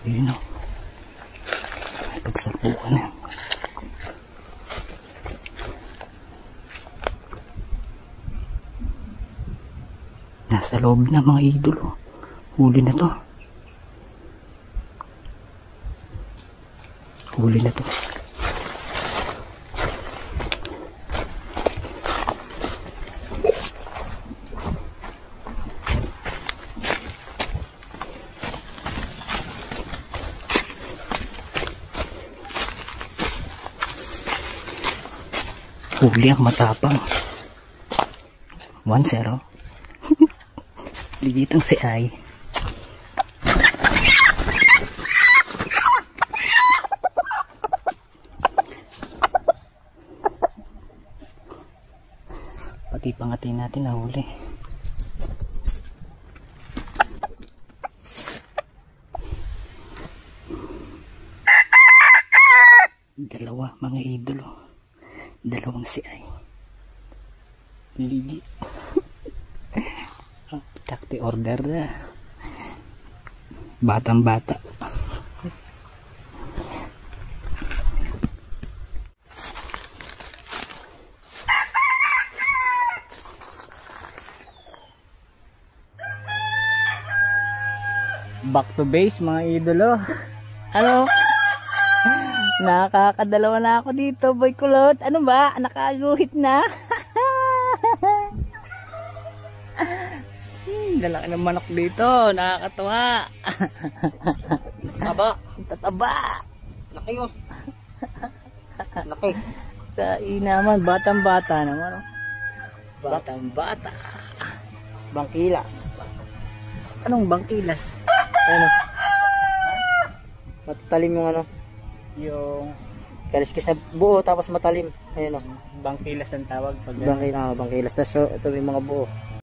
Yun o. Pagsapukan na. Nasa loob na mga idolo. Huli na to. Huli na to. Huli ang matapang. 1-0. Ligitang si Ay. Pati pangatay natin nahuli. Dalawa mga idolo. Dalawang si Ay. Ligi. Takti order na. Batang bata. Back to base mga idolo. Ano? Nakakadalawa na ako dito, boy kulot. Ano ba? Nakaguhit na. Lalaki ng manok dito. Nakakatuwa. Taba. Tataba. Laki oh. Laki. Naman. Batang bata naman. Batang bata. Bangkilas. Anong bangkilas? Ano? Matalim yung ano. Yung Kaliskis na buo tapos matalim. Ayun oh. bangkilas ang tawag pag Bangkilas. Tapos ito yung mga buo.